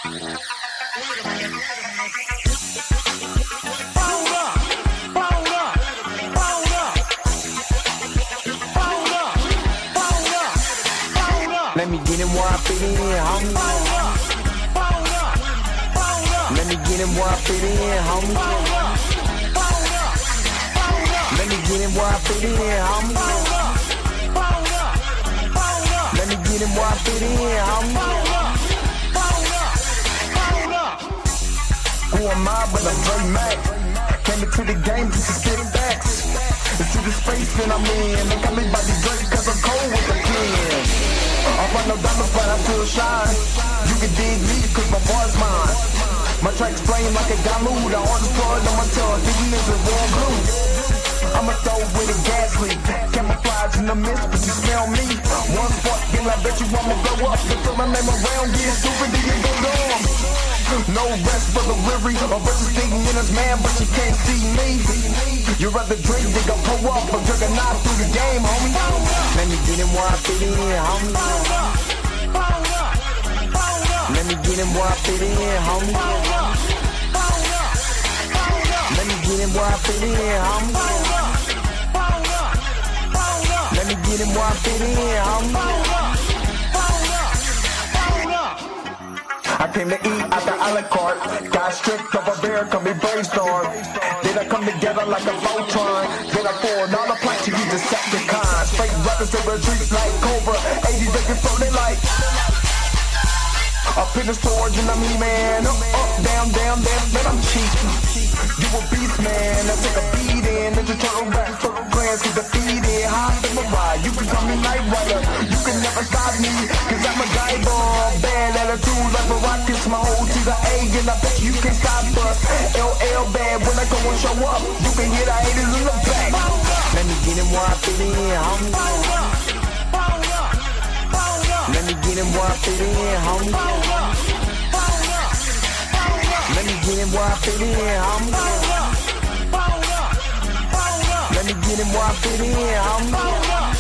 Let me get him where I fit in, homie. Let me get him where I fit in, homie. Let me get him where I fit in, homie. Let me get him where I fit in, homie. Who am I but I'm Dre Mac? Came into the game just to spit facts. Into the space that I'm in. They got me by the Drake cause I'm cold with the pen. I run no diamonds but I still shine. You can dig me cause my bar's mine. My tracks flame like a Damu. The hardest blood on my tongue, thinking this is warm blue. I'ma throw with a gas leak. Camouflage in the mist, but you smell me. One spark, then I bet you I'ma blow up. Then throw my name around, get stupid, then you go dumb. No rest for the weary. A versus thinking in his man, but you can't see me. You rather drink, they gon' pull up. I'm drinking knife through the game, homie. Let me get him where I fit in, homie. Let me get him where I fit in, homie. Let me get him where I fit in, homie. Let me get him where I fit in, homie. I came to eat at the a la carte. Got stripped of a bear, come be brainstorm. Then I come together like a Voltron. Then I poured all the planks to use Decepticons. Fake rappers in the streets like Cobra. 80s they before they like. Up in the storage and I'm E-man. Up, down, down, man, I'm cheap. You a beast, man. I take a beat in. Ninja Turtle rap, turtle clans, get defeated. Hot in my ride, you can call me Night Rider. You can never stop me, cause I'm a guy ball. Bad attitude like a rocket, my whole to the A, and I bet you can stop us. LL bad, when I go and show up, you can hear the haters in the back. Let me get him where I fit in, homie. Let me get him where I fit in, homie. Let me get him where I fit in, homie. Let me get him where I fit in, homie.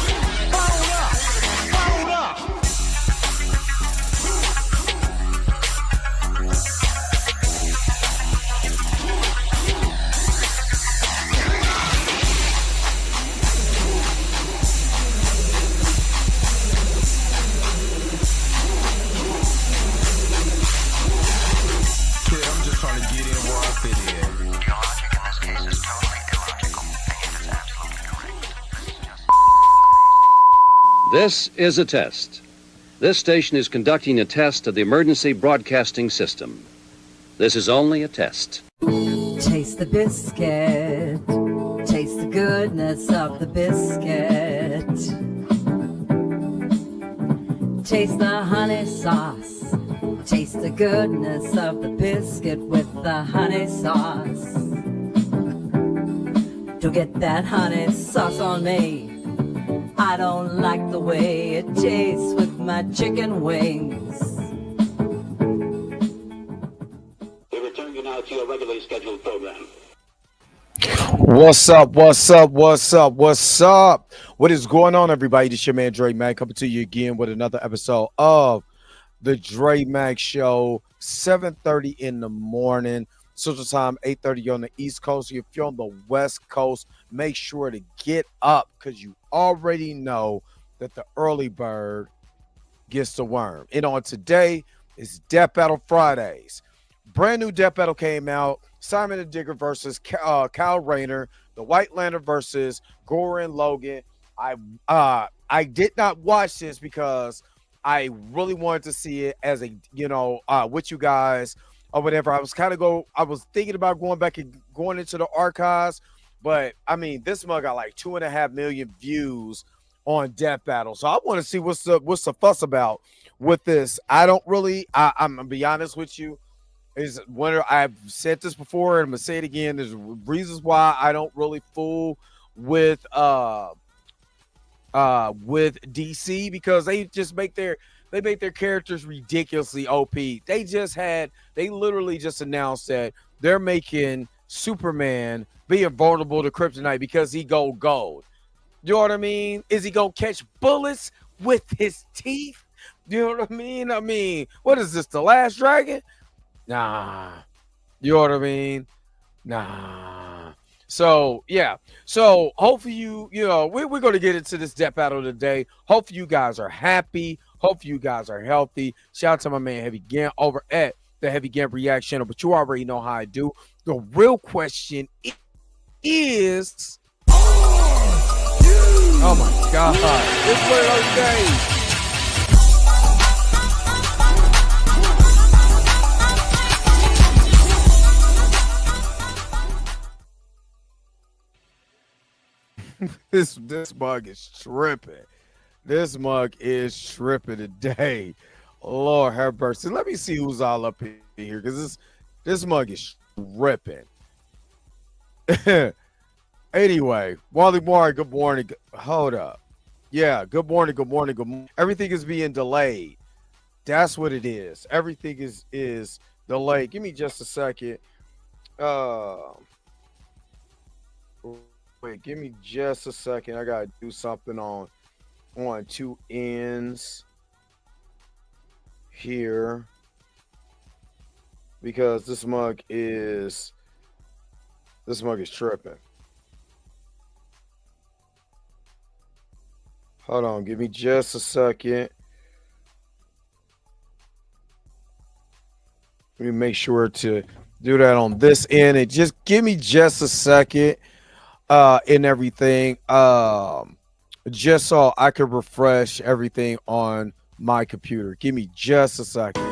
This is a test. This station is conducting a test of the emergency broadcasting system. This is only a test. Taste the biscuit. Taste the goodness of the biscuit. Taste the honey sauce. Taste the goodness of the biscuit with the honey sauce. To get that honey sauce on me, I don't like the way it tastes with my chicken wings. We return you now to your regularly scheduled program. What's up? What is going on, everybody? This is your man Dre Mac coming to you again with another episode of the Dre Mac Show. 7:30 in the morning, Central Time, 8:30 on the East Coast. If you're on the West Coast, make sure to get up because you already know that the early bird gets the worm. And on today is Death Battle Fridays. Brand new Death Battle came out. Simon the Digger versus Kyle Rayner. The White Lantern versus Gurenn Logan. I did not watch this because I really wanted to see it as a, with you guys or whatever. I was thinking about going back and going into the archives, but I mean, this mug got like 2.5 million views on Death Battle. So I want to see what's the fuss about with this. I'm gonna be honest with you. Is when I've said this before and I'm gonna say it again. There's reasons why I don't really fool with DC, because they just make their characters ridiculously OP. They literally just announced that they're making Superman being vulnerable to kryptonite because he go gold. You know what I mean? Is he gonna catch bullets with his teeth? You know what I mean? What is this, The Last Dragon? Nah. You know what I mean? Nah. So yeah. So hopefully we're gonna get into this depth battle today. Hopefully you guys are happy. Hopefully you guys are healthy. Shout out to my man Heavy Gam over at the Heavy Gam React channel. But you already know how I do. The real question is, oh my God, it's one of those days. This mug is tripping. This mug is tripping today. Lord have mercy. Let me see who's all up in here because this mug is tripping. Anyway, Wally Moore, good morning. Hold up. Yeah, good morning, good morning, good morning. Everything is being delayed. That's what it is. Everything is delayed. Give me just a second. Wait, give me just a second. I gotta do something on two ends here because this mug is tripping. Hold on, give me just a second. Let me make sure to do that on this end. And just give me just a second. And everything, just so I could refresh everything on my computer. Give me just a second.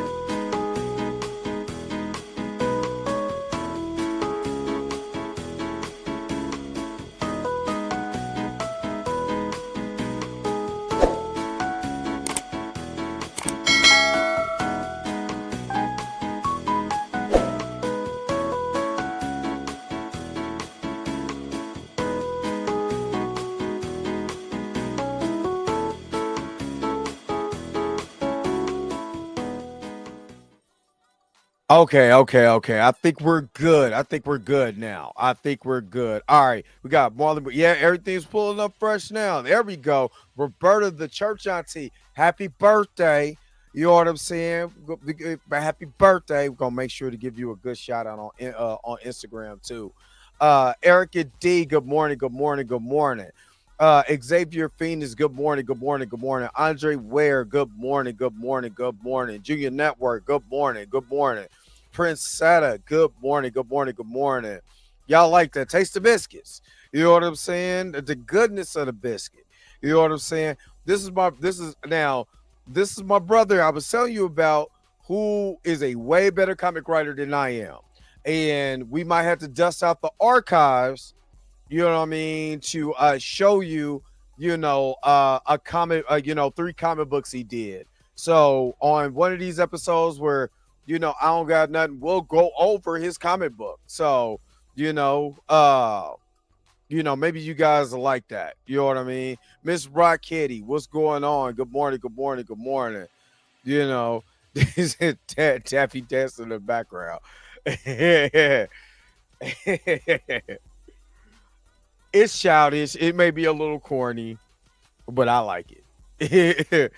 Okay. I think we're good. Now. I think we're good. All right. We got Marlon. Yeah, everything's pulling up fresh now. There we go. Roberta, the church auntie. Happy birthday. You know what I'm saying? Happy birthday. We're going to make sure to give you a good shout out on Instagram too. Erica D, good morning. Xavier Phoenix, good morning. Andre Ware, good morning. Junior Network, good morning. Prince Sata, good morning. Y'all like that? Taste the biscuits. You know what I'm saying? The goodness of the biscuit. You know what I'm saying? This is my brother I was telling you about, who is a way better comic writer than I am. And we might have to dust out the archives, you know what I mean, to show you, a comic, 3 comic books he did. So on one of these episodes where, I don't got nothing, we'll go over his comic book. So, maybe you guys are like that. You know what I mean? Miss Rock Kitty, what's going on? Good morning. Taffy dancing in the background. It's childish. It may be a little corny, but I like it.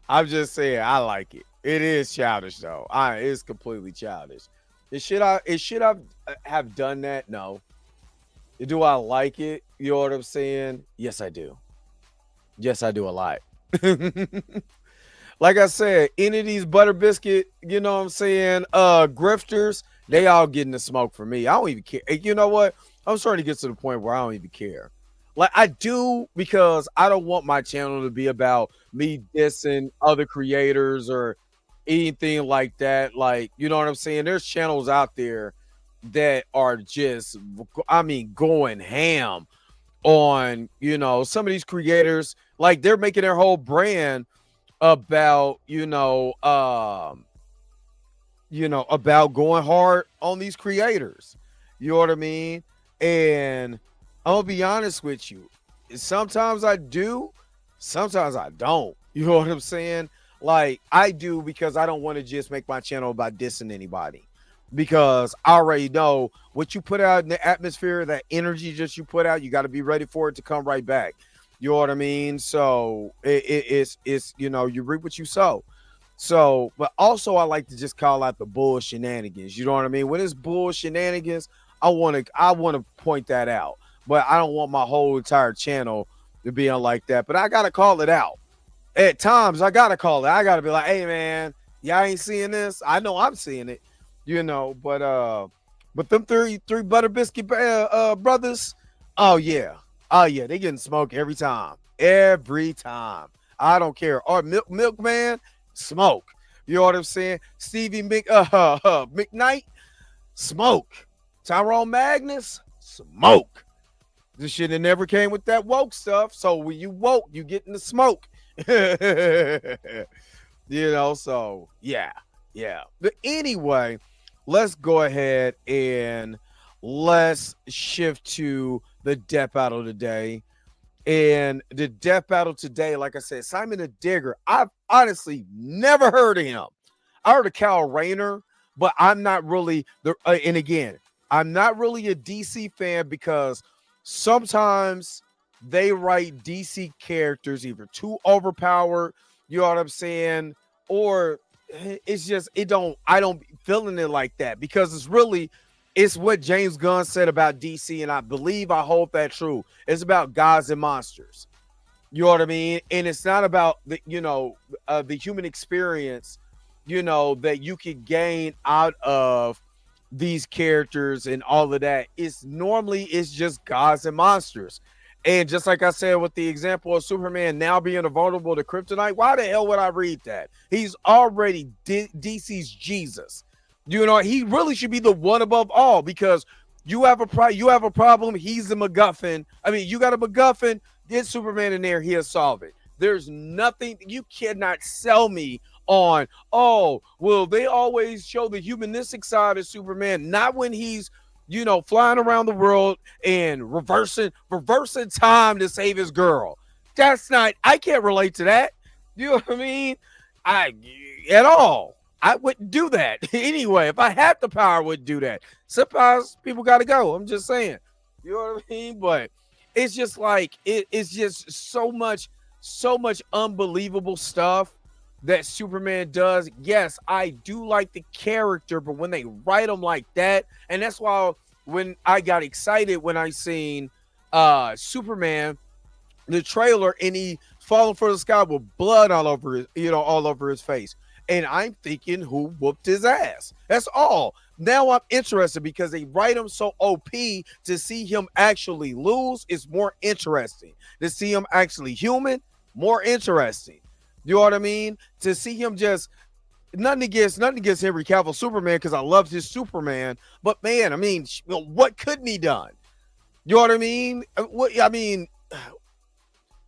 I'm just saying, I like it. It is childish though. It's completely childish. It should have done that? No. Do I like it? You know what I'm saying? Yes, I do. Yes, I do a lot. Like I said, any of these butter biscuit, you know what I'm saying, grifters, they all getting the smoke for me. I don't even care. You know what? I'm starting to get to the point where I don't even care. Like I do, because I don't want my channel to be about me dissing other creators or anything like that. Like, you know what I'm saying? There's channels out there that are just, going ham on, some of these creators. Like they're making their whole brand about, about going hard on these creators. You know what I mean? And I'm gonna be honest with you. Sometimes I do, sometimes I don't. You know what I'm saying? Like I do, because I don't want to just make my channel about dissing anybody, because I already know what you put out in the atmosphere, that energy just you put out, you got to be ready for it to come right back. You know what I mean? So it's you reap what you sow. So, but also I like to just call out the bull shenanigans. You know what I mean? When it's bull shenanigans, I want to point that out. But I don't want my whole entire channel to be on like that. But I gotta call it out. At times I gotta call it. I gotta be like, hey man, y'all ain't seeing this. I know I'm seeing it, you know. But them three butter biscuit brothers, oh yeah, they getting smoked every time, every time. I don't care. Or milkman, smoke. You know what I'm saying? Stevie McKnight, smoke. Tyrone Magnus, smoke. This shit that never came with that woke stuff. So when you woke, you get in the smoke. You know, so yeah. But anyway, let's go ahead and let's shift to the death battle today. And the death battle today, like I said, Simon the Digger, I've honestly never heard of him. I heard of Cal Rayner, but I'm not really and again, I'm not really a DC fan because sometimes they write DC characters either too overpowered, you know what I'm saying, or it's just I don't feeling it like that because it's what James Gunn said about DC, and I hold that true. It's about gods and monsters. You know what I mean? And it's not about the human experience, that you can gain out of these characters and all of that. It's just gods and monsters. And just like I said with the example of Superman now being vulnerable to kryptonite, why the hell would I read that? He's already DC's Jesus. You know, he really should be the one above all because you have a problem. He's the MacGuffin. I mean, you got a MacGuffin, get Superman in there, he'll solve it. There's nothing you cannot sell me on. Oh, well, they always show the humanistic side of Superman, not when he's flying around the world and reversing time to save his girl. I can't relate to that. You know what I mean? At all. I wouldn't do that. Anyway, if I had the power, I wouldn't do that. Sometimes people got to go. I'm just saying. You know what I mean? But it's just like, it's just so much unbelievable stuff that Superman does. Yes, I do like the character, but when they write him like that, and that's why when I got excited when I seen Superman, the trailer, and he falling for the sky with blood all over his face. And I'm thinking, who whooped his ass? That's all. Now I'm interested because they write him so OP. To see him actually lose is more interesting. To see him actually human, more interesting. You know what I mean? To see him just nothing against Henry Cavill Superman because I loved his Superman, but man, I mean, what couldn't he done? You know what I mean?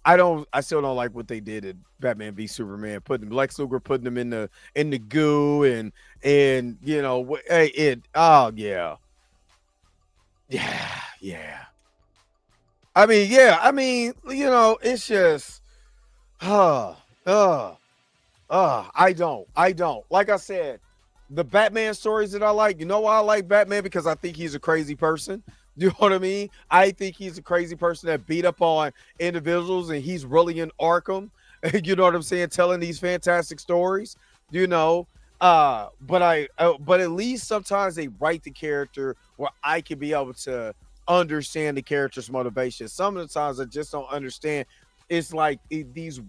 I still don't like what they did at Batman v Superman, putting Lex Luthor, putting him in the goo and yeah. I mean, it's just I don't. Like I said, the Batman stories that I like, why I like Batman? Because I think he's a crazy person. You know what I mean? I think he's a crazy person that beat up on individuals, and he's really in Arkham. You know what I'm saying? Telling these fantastic stories, but at least sometimes they write the character where I can be able to understand the character's motivation. Some of the times I just don't understand. It's like these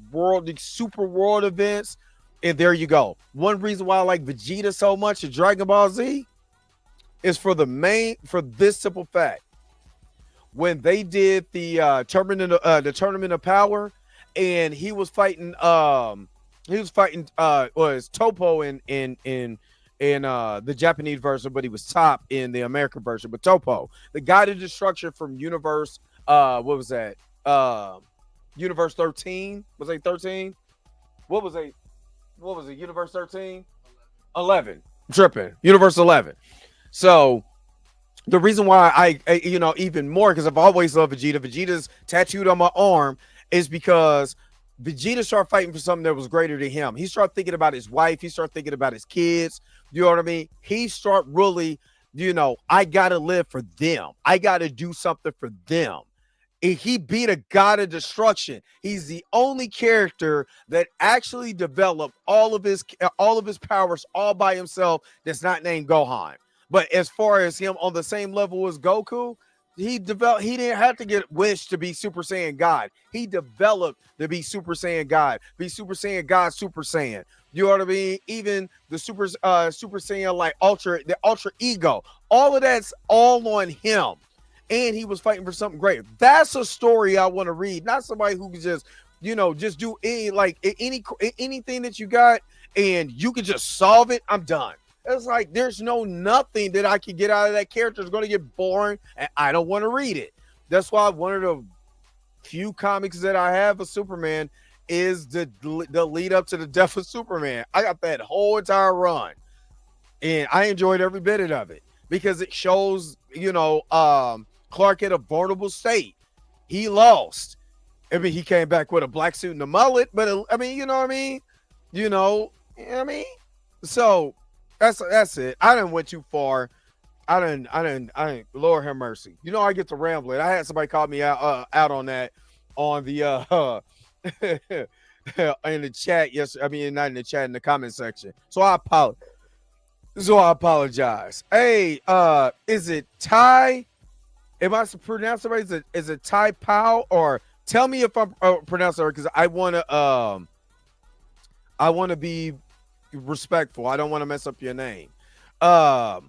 super world events, and there you go. One reason why I like Vegeta so much in Dragon Ball Z is for this simple fact. When they did the tournament of power, and he was fighting Topo in the Japanese version, but he was Top in the American version. But Topo, the guy to destruction from Universe, what was that? Universe 13? Was it 13? What was it? Universe 13? 11. I'm tripping. Universe 11. So the reason why I even more, because I've always loved Vegeta. Vegeta's tattooed on my arm is because Vegeta started fighting for something that was greater than him. He started thinking about his wife. He started thinking about his kids. You know what I mean? He started really, I got to live for them. I got to do something for them. He beat a god of destruction. He's the only character that actually developed all of his powers all by himself that's not named Gohan. But as far as him on the same level as Goku, he didn't have to get wished to be Super Saiyan God. He developed to be Super Saiyan God, Super Saiyan. You know what I mean? Even the Super Saiyan like the Ultra Ego, all of that's all on him. And he was fighting for something great. That's a story I want to read, not somebody who can just, just do anything that you got and you can just solve it. I'm done. It's like there's nothing that I can get out of that character. It's going to get boring, and I don't want to read it. That's why one of the few comics that I have of Superman is the lead up to the death of Superman. I got that whole entire run, and I enjoyed every bit of it because it shows, Clark at a vulnerable state. He lost. I mean, he came back with a black suit and a mullet, but you know what I mean? So that's it. I didn't went too far. I didn't. Lord have mercy. I get to rambling. I had somebody call me out on that on the in the chat. Yes, not in the chat, in the comment section. So I apologize. Hey, is it Ty? Am I pronouncing it right? Is it Ty Powell? Or tell me if I'm pronouncing it right, because I want to be respectful. I don't want to mess up your name. But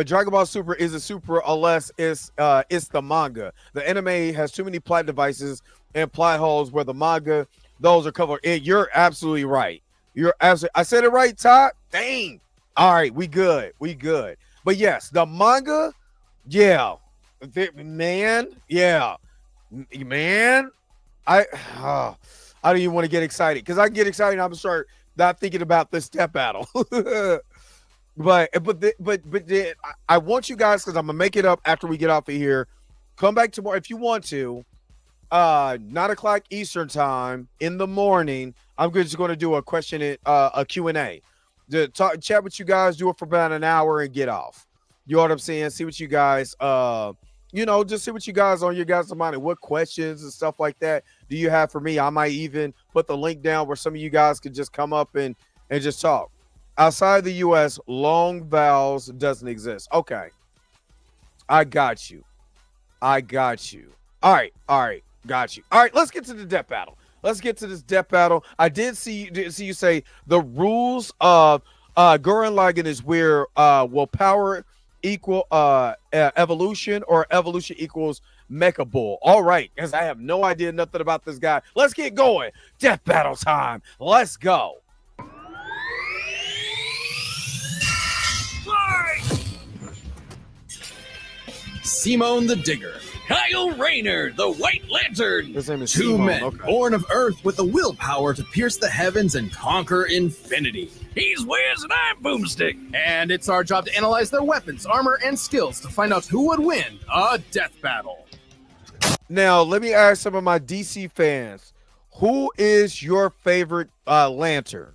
Dragon Ball Super is a super unless it's the manga. The anime has too many plot devices and plot holes where the manga, those are covered. You're absolutely right. I said it right, Todd. Dang. All right, we good. But yes, the manga, yeah. Man. I don't even want to get excited because I get excited and I'm gonna start not thinking about the step battle. but then I want you guys, because I'm gonna make it up after we get off of here. Come back tomorrow if you want to. 9:00 Eastern time in the morning. I'm just going to do a Q&A. Chat with you guys, do it for about an hour and get off. You know what I'm saying? See what you guys just see what you guys on your guys' mind and what questions and stuff like that do you have for me. I might even put the link down where some of you guys could just come up and just talk. Outside the US, long vowels doesn't exist. Okay. I got you. All right. Got you. All right, let's get to the death battle. Let's get to this death battle. I did see you say the rules of Gurenn Lagann is where will power equal evolution or evolution equals Mecha Bull. All right, because I have no idea nothing about this guy. Let's get going. Death battle time. Let's go. Simone the Digger. Kyle Rayner, the White Lantern. His name is Two Simone. men Okay. born of Earth with the willpower to pierce the heavens and conquer infinity. He's Wiz and I'm Boomstick. And it's our job to analyze their weapons, armor, and skills to find out who would win a death battle. Now, let me ask some of my DC fans, who is your favorite Lantern?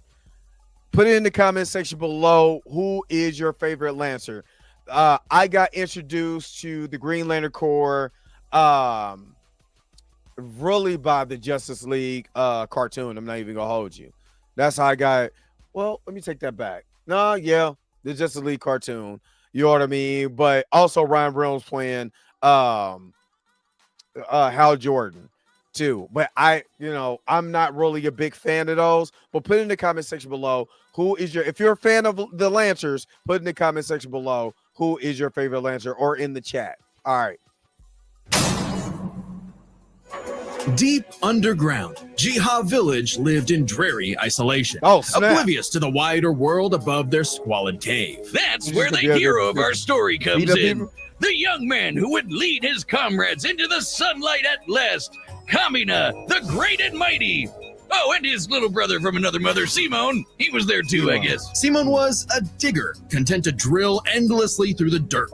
Put it in the comment section below. Who is your favorite Lantern? I got introduced to the Green Lantern Corps really by the Justice League cartoon. I'm not even gonna hold you. That's how I got it. Well, let me take that back. No, yeah, the Justice League cartoon. You know what I mean? But also Ryan Reynolds playing Hal Jordan too. But I'm not really a big fan of those. But put in the comment section below if you're a fan of the Lancers, put in the comment section below who is your favorite Lancer, or in the chat. All right. Deep underground, Jiha Village lived in dreary isolation, Oh, snap. oblivious to the wider world above their squalid cave. That's where the hero of our story comes in. The young man who would lead his comrades into the sunlight at last. Kamina, the great and mighty. Oh, and his little brother from another mother, Simone. He was there too, I guess. Simone was a digger, content to drill endlessly through the dirt.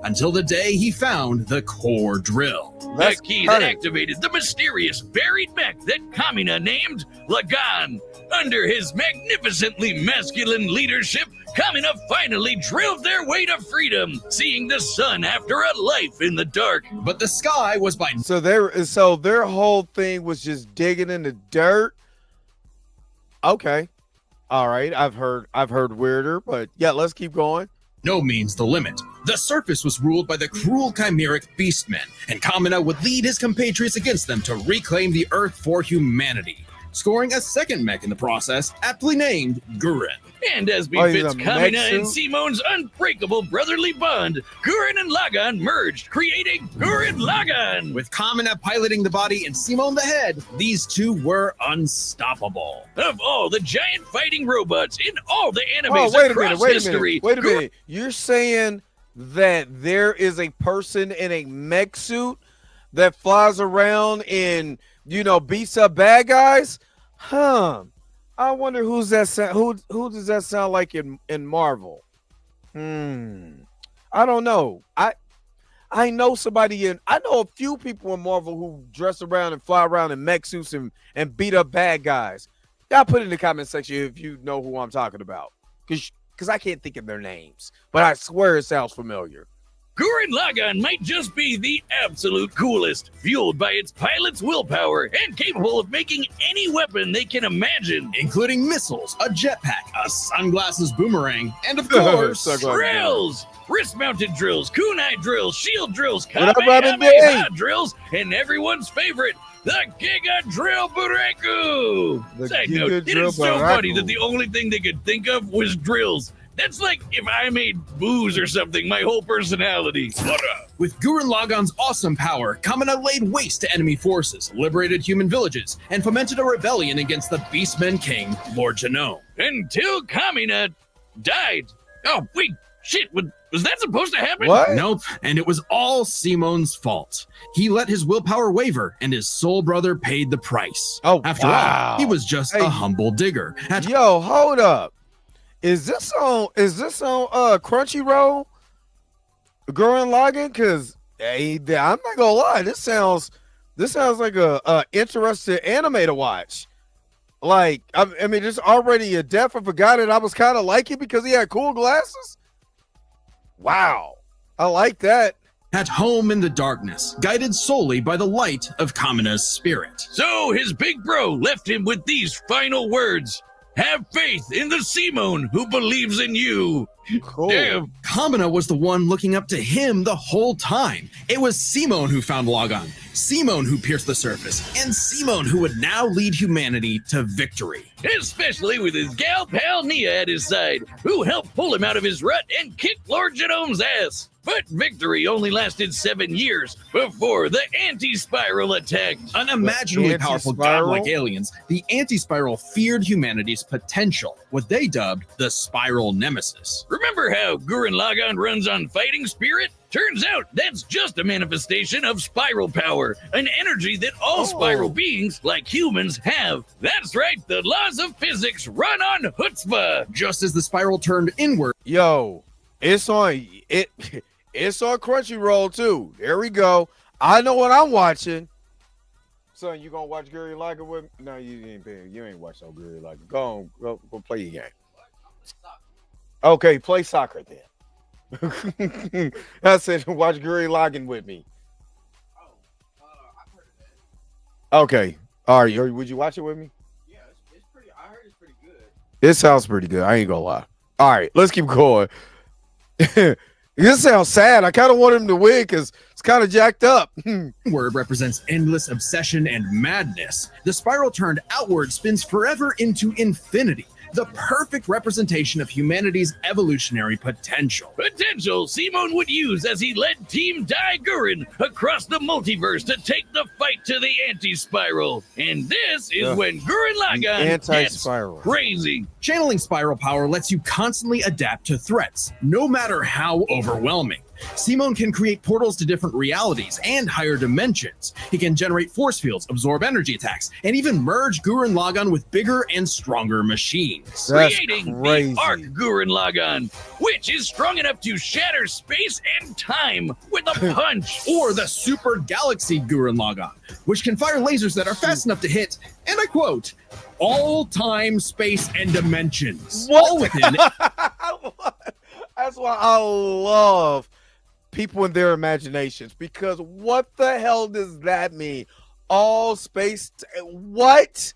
until the day he found the core drill. The key that activated the mysterious buried mech that Kamina named Lagann. Under his magnificently masculine leadership, Kamina finally drilled their way to freedom, seeing the sun after a life in the dark. But the sky was by So their whole thing was just digging in the dirt. Okay. All right. I've heard weirder, but yeah, let's keep going. no means the limit. The surface was ruled by the cruel chimeric beastmen, and Kamina would lead his compatriots against them to reclaim the Earth for humanity, scoring a second mech in the process, aptly named Gurenn. And as befits Kamina and Simon's unbreakable brotherly bond, Gurenn and Lagann merged, creating Gurenn Lagann. With Kamina piloting the body and Simon the head, these two were unstoppable. Of all the giant fighting robots in all the animes across history. Wait a minute. You're saying that there is a person in a mech suit that flies around and, beats up bad guys? I wonder who's that. Who does that sound like in Marvel? I don't know. I know somebody I know a few people in Marvel who dress around and fly around in mech suits and beat up bad guys. Y'all put it in the comment section if you know who I'm talking about, because I can't think of their names, but I swear it sounds familiar. Gurenn Lagann might just be the absolute coolest, fueled by its pilot's willpower and capable of making any weapon they can imagine, including missiles, a jetpack, a sunglasses boomerang, and of course, drills, wrist-mounted drills, kunai drills, shield drills, Kamehameha drills, and everyone's favorite, the Giga Drill Buraku. Side note, it is so funny that the only thing they could think of was drills. That's like if I made booze or something, my whole personality. With Gurenn Lagann's awesome power, Kamina laid waste to enemy forces, liberated human villages, and fomented a rebellion against the Beastmen King, Lord Genome. Until Kamina died. Oh, wait, shit, was that supposed to happen? What? Nope, and it was all Simon's fault. He let his willpower waver, and his soul brother paid the price. Oh, After all, he was just a humble digger. Yo, hold up. Is this on Crunchyroll? Gurenn Lagann? Because I'm not gonna lie, this sounds like a interesting anime to watch. Like, I mean, there's already a death of a guy that I was kind of liking because he had cool glasses. Wow, I like that. At home in the darkness, guided solely by the light of Kamina's spirit. So his big bro left him with these final words. Have faith in the Simon who believes in you. Cool. Damn. Kamina was the one looking up to him the whole time. It was Simon who found Lagann, Simon who pierced the surface, and Simon who would now lead humanity to victory. Especially with his gal pal Nia at his side, who helped pull him out of his rut and kick Lord Genome's ass. But victory only lasted 7 years before the anti-spiral attacked. Unimaginably powerful godlike aliens, the anti-spiral feared humanity's potential, what they dubbed the spiral nemesis. Remember how Gurenn Lagann runs on fighting spirit? Turns out that's just a manifestation of spiral power, an energy that all spiral beings, like humans, have. That's right, the laws of physics run on chutzpah. Just as the spiral turned inward. Yo, it's on Crunchyroll too. There we go. I know what I'm watching. Son, you gonna watch Gurenn Lagann with me? No, you ain't watch no Gurenn Lagann. Go play your game. Okay, play soccer then. I said watch Gurenn Lagann with me. Okay. All right. Would you watch it with me? Yeah, it's pretty. I heard it's pretty good. It sounds pretty good. I ain't gonna lie. All right, let's keep going. This sounds sad. I kind of want him to win because it's kind of jacked up. Word represents endless obsession and madness. The spiral turned outward spins forever into infinity. The perfect representation of humanity's evolutionary potential. Potential Simon would use as he led Team Dai Gurenn across the multiverse to take the fight to the anti-spiral. And this is when Gurenn Lagann gets crazy. Channeling spiral power lets you constantly adapt to threats, no matter how overwhelming. Simone can create portals to different realities and higher dimensions. He can generate force fields, absorb energy attacks, and even merge Gurenn Lagann with bigger and stronger machines. That's Creating crazy. the Arc Gurenn Lagann, which is strong enough to shatter space and time with a punch. Or the Super Galaxy Gurenn Lagann, which can fire lasers that are fast enough to hit, and I quote, all time, space, and dimensions. What? All within That's why I love people and their imaginations, because what the hell does that mean? All space, what?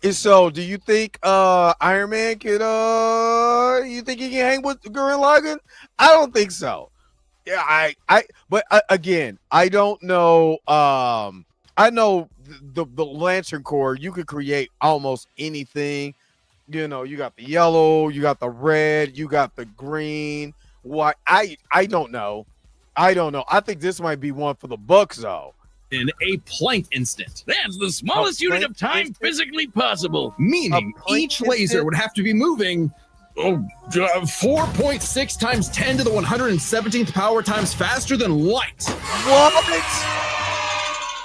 And so, do you think Iron Man could? You think he can hang with Gurenn Lagann? I don't think so. Yeah, but again, I don't know. I know the Lantern Corps. You could create almost anything. You know, you got the yellow, you got the red, you got the green. Why? I don't know. I don't know. I think this might be one for the books, though. in a Planck instant. That's the smallest unit of time instant? physically possible. Meaning A Planck each laser instant? would have to be moving 4.6 times 10 to the 117th power times faster than light. What?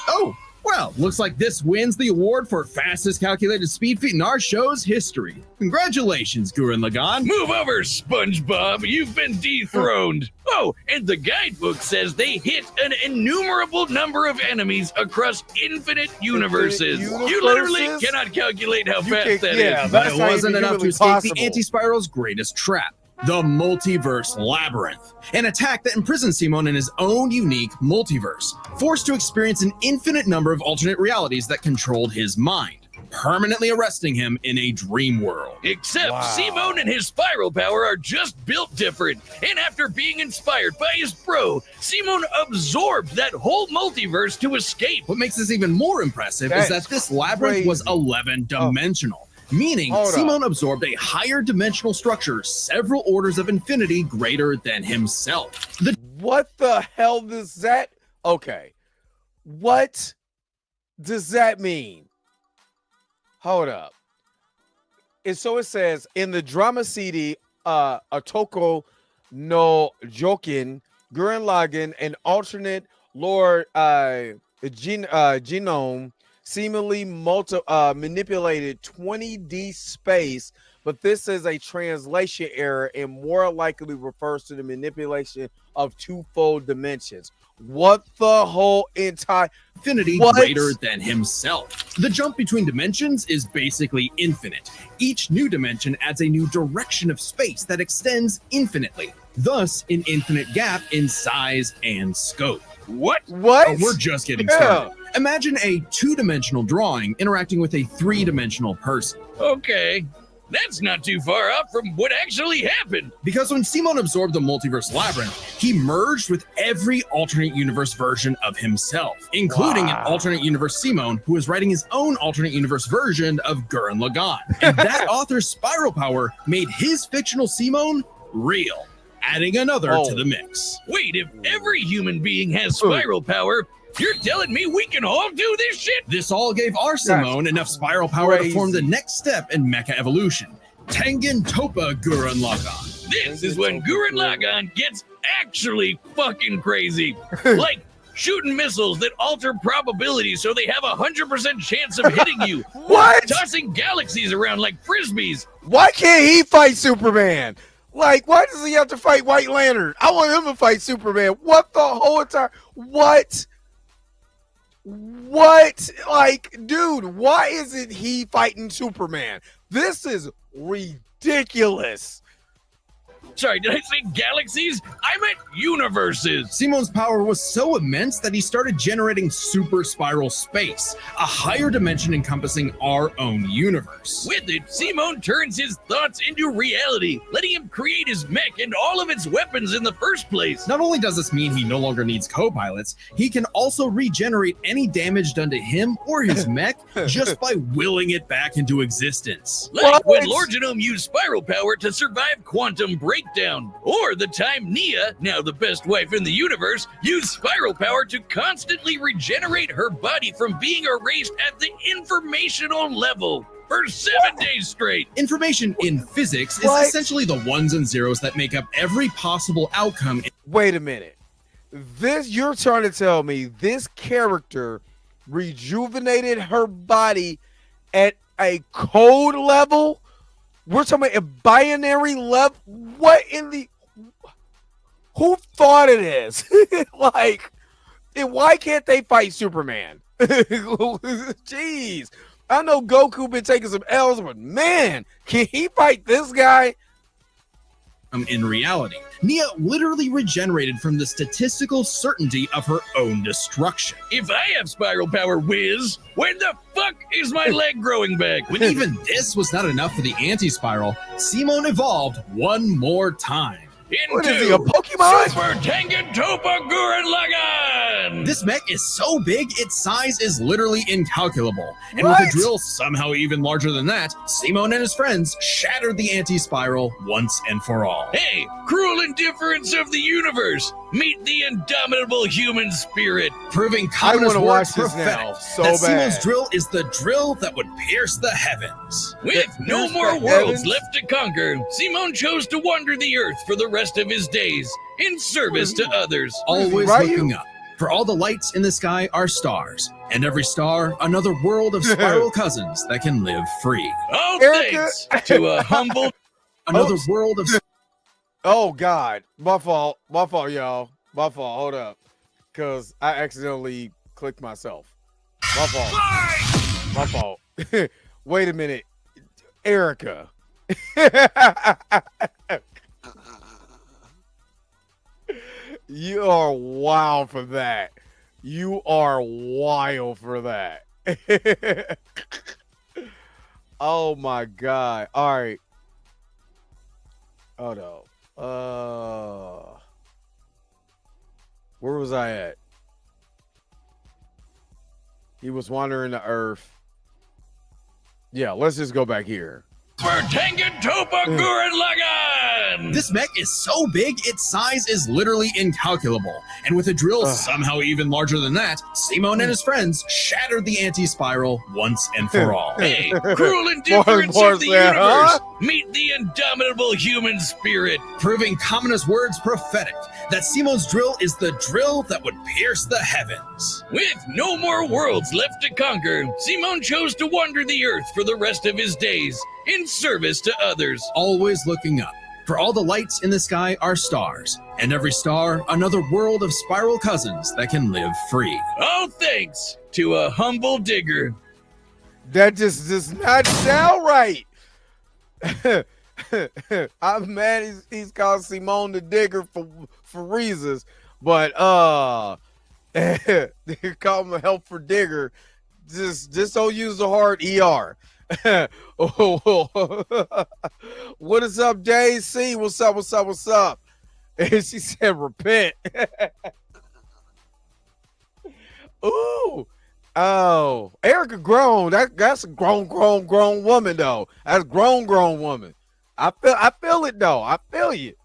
Oh, well, looks like this wins the award for fastest calculated speed feat in our show's history. Congratulations, Gurenn Lagann. Move over, SpongeBob. You've been dethroned. Oh, and the guidebook says they hit an innumerable number of enemies across infinite universes. You literally universes? cannot calculate how You fast can't- that is. yeah, But that's it not wasn't even enough to humanly escape possible. the Anti-Spiral's greatest trap, the Multiverse Labyrinth, an attack that imprisons Simon in his own unique multiverse, forced to experience an infinite number of alternate realities that controlled his mind, permanently arresting him in a dream world. Except Wow. Simon and his spiral power are just built different. And after being inspired by his bro, Simon absorbed that whole multiverse to escape. What makes this even more impressive is That's that this labyrinth was crazy. 11-dimensional, meaning Hold Simon absorbed a higher dimensional structure several orders of infinity greater than himself. The What the hell does that? Okay. What does that mean? Hold up. And so it says in the drama CD, Otoko no Jokin, Gurenn Lagann, an alternate Lord genome, seemingly manipulated 20D space, but this is a translation error and more likely refers to the manipulation of twofold dimensions. What the whole entire infinity What? greater than himself. The jump between dimensions is basically infinite. Each new dimension adds a new direction of space that extends infinitely, thus an infinite gap in size and scope. What? what? Oh, we're just getting Yeah. started. Imagine a two-dimensional drawing interacting with a three-dimensional person. Okay. That's not too far off from what actually happened. Because when Simon absorbed the multiverse labyrinth, he merged with every alternate universe version of himself, including an Wow. alternate universe Simon, who is writing his own alternate universe version of Gurenn Lagann. And that author's spiral power made his fictional Simon real, adding another Oh. to the mix. Wait, if every human being has spiral power, you're telling me we can all do this shit? This all gave our Simone enough spiral power to form the crazy. next step in mecha evolution, Tengen Toppa Gurenn Lagann. This is when Gurenn Lagann gets actually fucking crazy. Like shooting missiles that alter probabilities so they have 100% chance of hitting you. What? Tossing galaxies around like frisbees. Why can't he fight Superman? Like, why does he have to fight White Lantern? I want him to fight Superman. What the whole entire what? What? Like, dude, why isn't he fighting Superman? This is ridiculous. Sorry, did I say galaxies? I meant universes. Simon's power was so immense that he started generating super spiral space, a higher dimension encompassing our own universe. With it, Simon turns his thoughts into reality, letting him create his mech and all of its weapons in the first place. Not only does this mean he no longer needs co-pilots, he can also regenerate any damage done to him or his mech just by willing it back into existence. Like when What? Lord Genome used spiral power to survive quantum breakdown. Or the time Nia, now the best wife in the universe, used spiral power to constantly regenerate her body from being erased at the informational level for 7 days straight. Information in physics is What? essentially the ones and zeros that make up every possible outcome. Wait a minute. You're trying to tell me this character rejuvenated her body at a code level? We're talking about a binary level. What in the? Who thought of this? Like, why can't they fight Superman? Jeez, I know Goku been taking some L's, but man, can he fight this guy? In reality, Nia literally regenerated from the statistical certainty of her own destruction. If I have spiral power, whiz, when the fuck is my leg growing back? When even this was not enough for the anti-spiral, Simone evolved one more time. What is he, a Pokemon? Super Tangentopa Gurenn Lagann! This mech is so big, its size is literally incalculable. And What? with a drill somehow even larger than that, Simone and his friends shattered the anti-spiral once and for all. Hey, cruel indifference of the universe! Meet the indomitable human spirit! Proving I Kamina's want to watch words this now prophetic so that bad. Simone's drill is the drill that would pierce the heavens. With no Pierce more the worlds heavens? left to conquer, Simone chose to wander the earth for the rest of his days, in service to others. Always Ryu? looking up. For all the lights in the sky are stars, and every star another world of spiral cousins that can live free. Oh, Erica- thanks to a humble... Another world of Oh God, my fault, y'all. My fault. Hold up, because I accidentally clicked myself. My fault. My fault. Wait a minute, Erica. You are wild for that. You are wild for that. Oh my God. All right. Oh no. Where was I at? He was wandering the earth. Yeah, let's just go back here. For Tangentopa Gurenn Lagann! This mech is so big, its size is literally incalculable. And with a drill somehow even larger than that, Simone and his friends shattered the anti-spiral once and for all. Hey, cruel indifference more of the there, universe! huh? Meet the indomitable human spirit! Proving Kamina's words prophetic that Simone's drill is the drill that would pierce the heavens. With no more worlds left to conquer, Simone chose to wander the earth for the rest of his days, in service to others. Always looking up. For all the lights in the sky are stars, and every star another world of spiral cousins that can live free. All thanks to a humble digger. That just does not sound right. I'm mad he's called Simone the Digger for reasons, but they call him a help for digger. Just don't use the hard ER. What is up, JC? What's up? And she said, repent. Ooh. Oh, Erica grown. That's a grown woman though. That's grown woman. I feel it though. I feel you.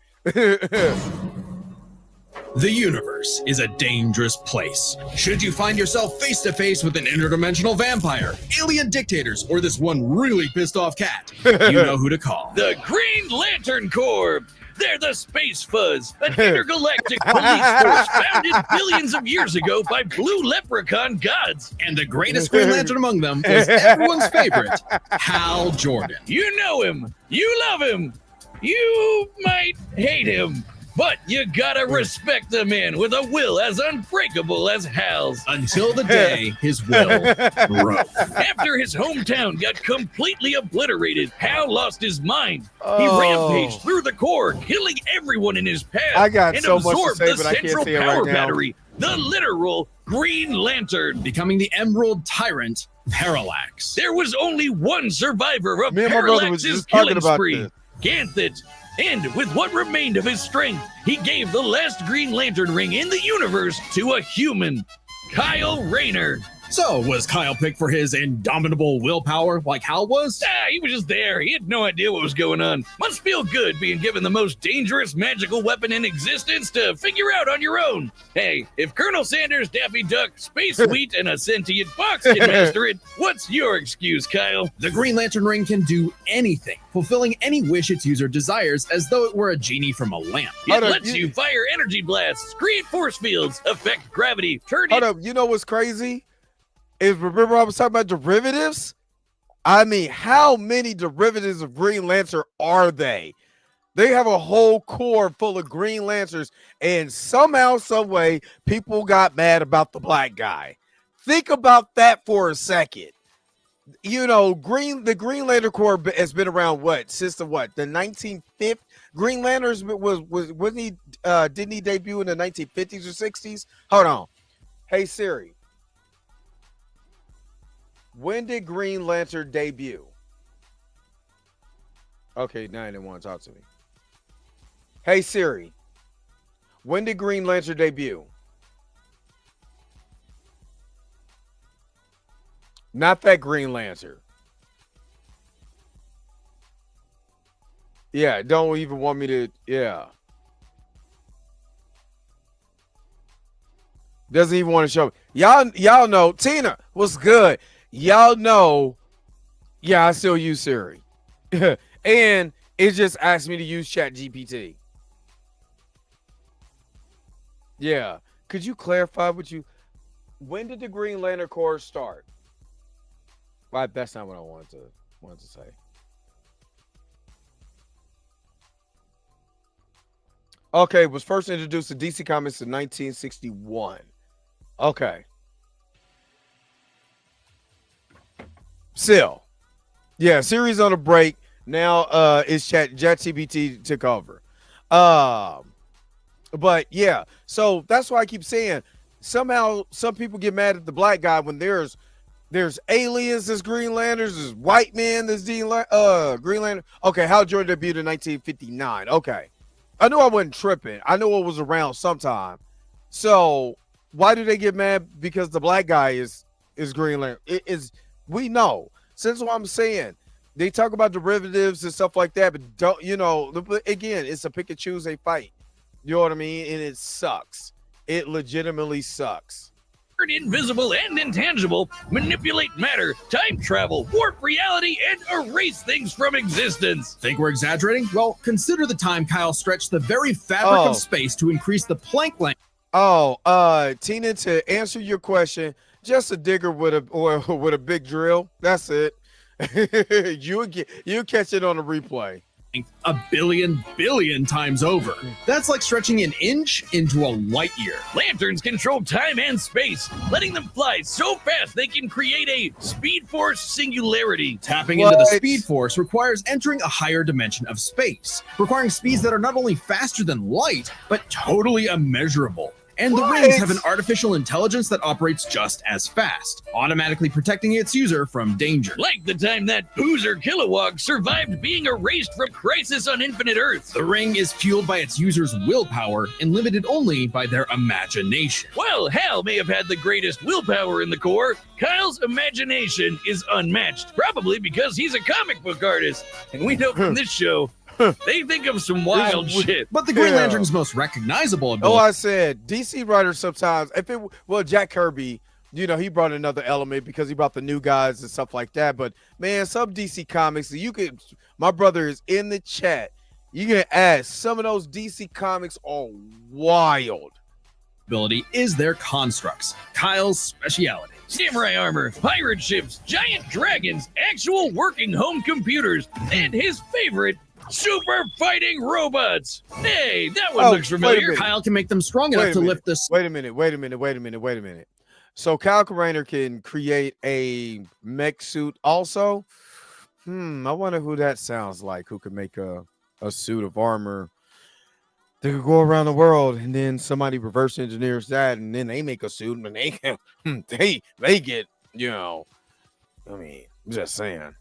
The universe is a dangerous place. Should you find yourself face to face with an interdimensional vampire, alien dictators, or this one really pissed off cat, you know who to call. The Green Lantern Corps. They're the Space Fuzz, an intergalactic police force founded billions of years ago by blue leprechaun gods. And the greatest Green Lantern among them was everyone's favorite, Hal Jordan. You know him. You love him. You might hate him. But you gotta respect the man with a will as unbreakable as Hal's. Until the day his will broke. After his hometown got completely obliterated, Hal lost his mind. He Oh. rampaged through the core, killing everyone in his path. I got and so much to absorbed say, the but I can't central say it right power now. battery, the literal Green Lantern. Becoming the Emerald Tyrant, Parallax. There was only one survivor of Me and my brother was Parallax's just talking killing about spree, this. Ganthit. And with what remained of his strength, he gave the last Green Lantern ring in the universe to a human, Kyle Rayner. So, was Kyle picked for his indomitable willpower like Hal was? He was just there. He had no idea what was going on. Must feel good being given the most dangerous magical weapon in existence to figure out on your own. Hey, if Colonel Sanders, Daffy Duck, Space Wheat, and a sentient fox can master it, what's your excuse, Kyle? The Green Lantern ring can do anything, fulfilling any wish its user desires as though it were a genie from a lamp. It lets you fire energy blasts, create force fields, affect gravity, turn Hold up, you know what's crazy? Is remember I was talking about derivatives? I mean, how many derivatives of Green Lantern are they? They have a whole core full of Green Lanterns, and somehow, some way, people got mad about the black guy. Think about that for a second. You know, the Green Lantern Corps has been around since the 1950s? Green Lanterns wasn't he didn't he debut in the 1950s or 60s? Hold on. Hey Siri. When did Green Lantern debut? Okay, now they want to talk to me. Hey Siri. When did Green Lantern debut? Not that Green Lantern. Yeah, don't even want me to, yeah. Doesn't even want to show me. Y'all know, Tina, what's good? Y'all know, yeah, I still use Siri. And it just asked me to use ChatGPT. Yeah. Could you clarify when did the Green Lantern Corps start? Well, that's not what I wanted to say. Okay, was first introduced to DC Comics in 1961. Okay. Still. Yeah, series on a break. Now it's ChatGPT took over. But yeah, so that's why I keep saying somehow some people get mad at the black guy when there's aliens as Green Lanterns, there's white men as Green Lantern. Okay, Hal Jordan debuted in 1959. Okay. I knew I wasn't tripping. I knew it was around sometime. So why do they get mad because the black guy is Green Lantern? It is, we know. So that's what I'm saying. They talk about derivatives and stuff like that, but don't, again, it's a pick and choose they fight. You know what I mean? And it sucks. It legitimately sucks. Invisible and intangible, manipulate matter, time travel, warp reality, and erase things from existence. Think we're exaggerating? Well, consider the time Kyle stretched the very fabric of space to increase the Planck length. Tina, to answer your question, just a digger with a big drill. That's it. You'll catch it on the replay. A billion times over. That's like stretching an inch into a light year. Lanterns control time and space, letting them fly so fast they can create a speed force singularity. Tapping into the speed force requires entering a higher dimension of space, requiring speeds that are not only faster than light, but totally immeasurable. And the rings have an artificial intelligence that operates just as fast, automatically protecting its user from danger. Like the time that Boozer Kilowog survived being erased from Crisis on Infinite Earths. The ring is fueled by its user's willpower and limited only by their imagination. While Hal may have had the greatest willpower in the Corps, Kyle's imagination is unmatched, probably because he's a comic book artist. And we know from this show, they think of some wild shit. But the Green Lantern's most recognizable ability. I said DC writers sometimes, Jack Kirby, he brought another element because he brought the new guys and stuff like that. But man, some DC comics, my brother is in the chat. You can ask, some of those DC comics are wild. Ability is their constructs, Kyle's speciality. Samurai armor, pirate ships, giant dragons, actual working home computers, and his favorite, super fighting robots. Hey, that one looks familiar. Kyle can make them strong enough to lift this. Wait a minute. So Kyle Rayner can create a mech suit also? I wonder who that sounds like, who could make a suit of armor that could go around the world, and then somebody reverse engineers that, and then they make a suit, and they can, they get, I'm just saying.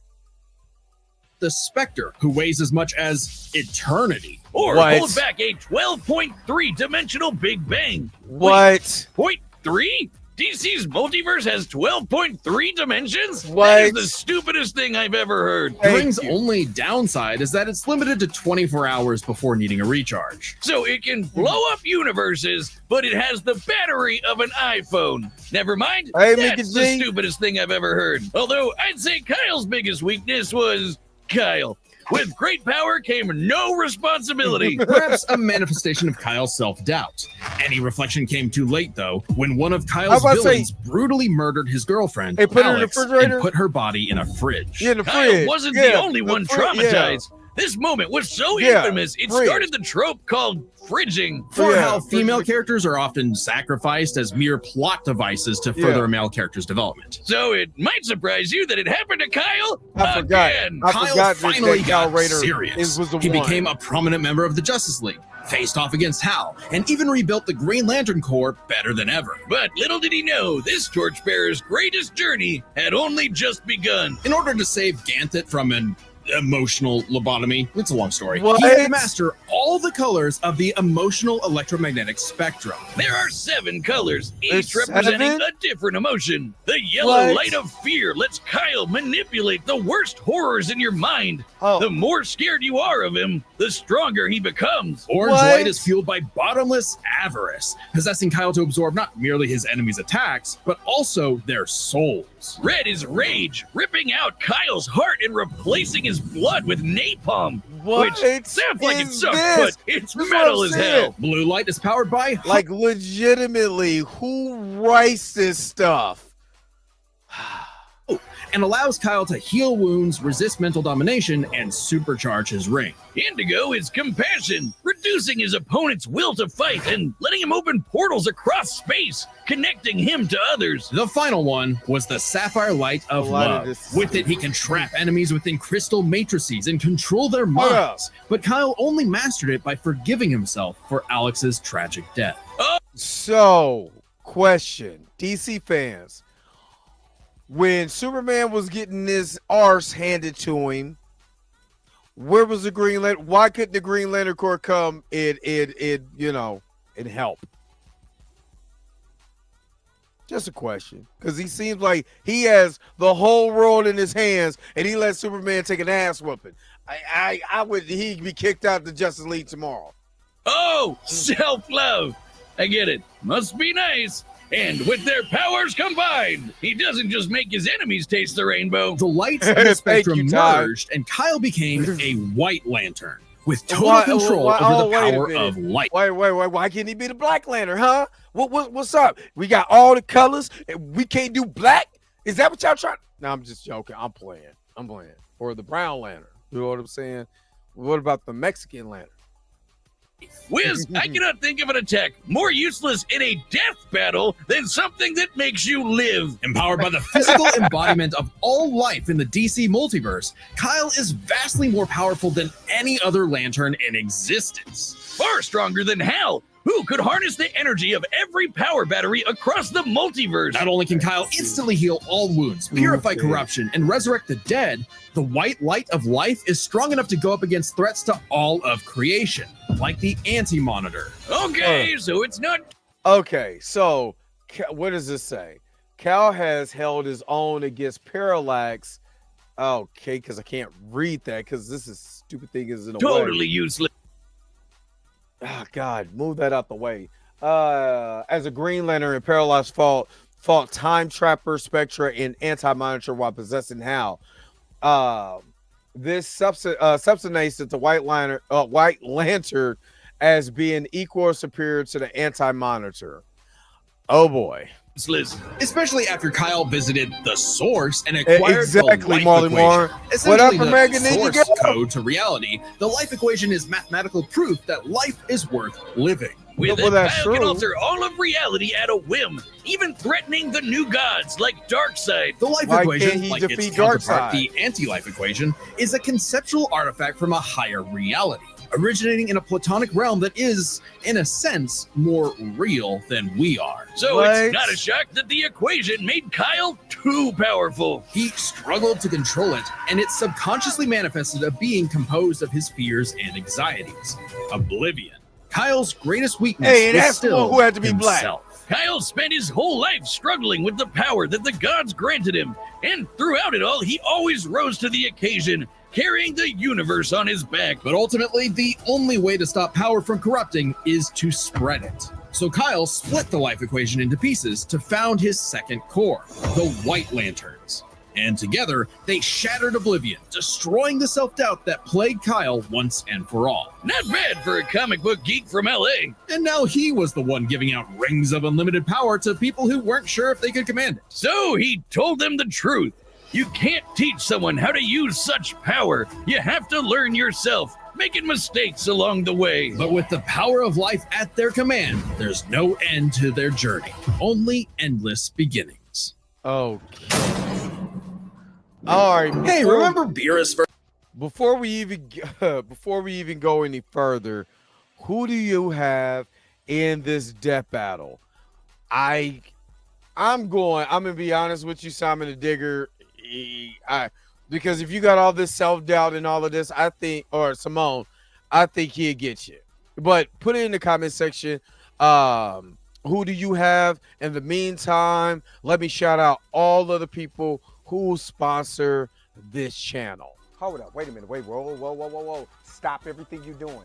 The Spectre, who weighs as much as eternity. Or hold back a 12.3 dimensional Big Bang. What? Wait, 0.3? DC's multiverse has 12.3 dimensions? What? That is the stupidest thing I've ever heard. Thank Ring's you. only downside is that it's limited to 24 hours before needing a recharge. So it can blow up universes, but it has the battery of an iPhone. Never mind. Hey, That's Mickey the G. stupidest thing I've ever heard. Although I'd say Kyle's biggest weakness was Kyle. With great power came no responsibility. Perhaps a manifestation of Kyle's self-doubt. Any reflection came too late, though, when one of I Kyle's was about to say- villains brutally murdered his girlfriend, Hey, put her in the Alex, refrigerator? and put her body in a fridge. Yeah, in the Kyle fridge. wasn't Yeah, the only one traumatized. Yeah. This moment was so Yeah, infamous, it fridge. started the trope called fridging. For Yeah, how female fridge. characters are often sacrificed as mere plot devices to further Yeah. a male character's development. So it might surprise you that it happened to Kyle I forgot. again. I Kyle forgot finally that Kyle got Rayner serious. was the He one. became a prominent member of the Justice League, faced off against Hal, and even rebuilt the Green Lantern Corps better than ever. But little did he know, this torchbearer's greatest journey had only just begun. In order to save Ganthet from an emotional lobotomy, it's a long story, What? he had to master all the colors of the emotional electromagnetic spectrum. There are 7 colors, each There's representing 7? a different emotion. The yellow What? light of fear lets Kyle manipulate the worst horrors in your mind. Oh. The more scared you are of him, the stronger he becomes. Orange What? light is fueled by bottomless avarice, possessing Kyle to absorb not merely his enemies' attacks, but also their souls. Red is rage, ripping out Kyle's heart and replacing his blood with napalm. What Which sounds like it is sucks, this? but it's This is metal what as I'm saying. hell. Blue light is powered by Like, legitimately, who writes this stuff? and allows Kyle to heal wounds, resist mental domination, and supercharge his ring. Indigo is compassion, reducing his opponent's will to fight and letting him open portals across space, connecting him to others. The final one was the sapphire light of A lot of love. this- With it, he can trap enemies within crystal matrices and control their Hold up. minds. But Kyle only mastered it by forgiving himself for Alex's tragic death. So, question, DC fans, when Superman was getting his arse handed to him, where was the Green Lantern? Why couldn't the Green Lantern Corps come and help? Just a question, because he seems like he has the whole world in his hands, and he lets Superman take an ass whooping. I would he'd be kicked out the Justice League tomorrow. Oh, self-love. I get it. Must be nice. And with their powers combined, he doesn't just make his enemies taste the rainbow. The lights of the Thank spectrum you, Ty. merged, and Kyle became a white lantern with total Why- control why- over oh, the wait a power minute. of light. Wait, why can't he be the Black Lantern, huh? What's up? We got all the colors, and we can't do black? Is that what y'all trying? No, I'm just joking. I'm playing. Or the Brown Lantern. You know what I'm saying? What about the Mexican Lantern? Wiz, I cannot think of an attack more useless in a death battle than something that makes you live. Empowered by the physical embodiment of all life in the DC multiverse, Kyle is vastly more powerful than any other lantern in existence. Far stronger than Hal, who could harness the energy of every power battery across the multiverse. Not only can Kyle instantly heal all wounds, purify corruption, and resurrect the dead, the white light of life is strong enough to go up against threats to all of creation, like the Anti-Monitor. Okay, so it's not Okay, so what does this say? Cal has held his own against Parallax. Okay, because I can't read that because this is stupid thing is in the way. totally useless. Oh, God, move that out the way. As a Green Lantern and Parallax fought Time Trapper, Spectra, and Anti-Monitor while possessing Hal. This subsidiates the White Lantern as being equal or superior to the Anti-Monitor. Oh boy. Useless. Especially after Kyle visited the source and acquired Exactly, the life Marley equation. Moore. Essentially, What up, the American Ninja source Girl? code to reality. The life equation is mathematical proof that life is worth living. With Well, it, that's Kyle can true. alter all of reality at a whim, even threatening the new gods like Darkseid. The life Why equation, can't he like its defeat counterpart, Darkseid? the anti-life equation, is a conceptual artifact from a higher reality, originating in a platonic realm that is, in a sense, more real than we are. So What? it's not a shock that the equation made Kyle too powerful. He struggled to control it, and it subconsciously manifested a being composed of his fears and anxieties. Oblivion. Kyle's greatest weakness Hey, and is that's the still one who had to be black. himself. Kyle spent his whole life struggling with the power that the gods granted him, and throughout it all, he always rose to the occasion, carrying the universe on his back. But ultimately, the only way to stop power from corrupting is to spread it. So Kyle split the life equation into pieces to found his second core, the White Lanterns. And together, they shattered oblivion, destroying the self-doubt that plagued Kyle once and for all. Not bad for a comic book geek from LA. And now he was the one giving out rings of unlimited power to people who weren't sure if they could command it. So he told them the truth. You can't teach someone how to use such power. You have to learn yourself, making mistakes along the way. But with the power of life at their command, there's no end to their journey, only endless beginnings. Okay. All right. Hey, remember Beerus first? Before we even go any further, who do you have in this death battle? I'm gonna be honest with you, Simon the Digger. Because if you got all this self-doubt and all of this, I think, or Simone, I think he'll get you. But put it in the comment section. Who do you have? In the meantime, let me shout out all of the people who sponsor this channel. Hold up, wait a minute, whoa. Stop everything you're doing.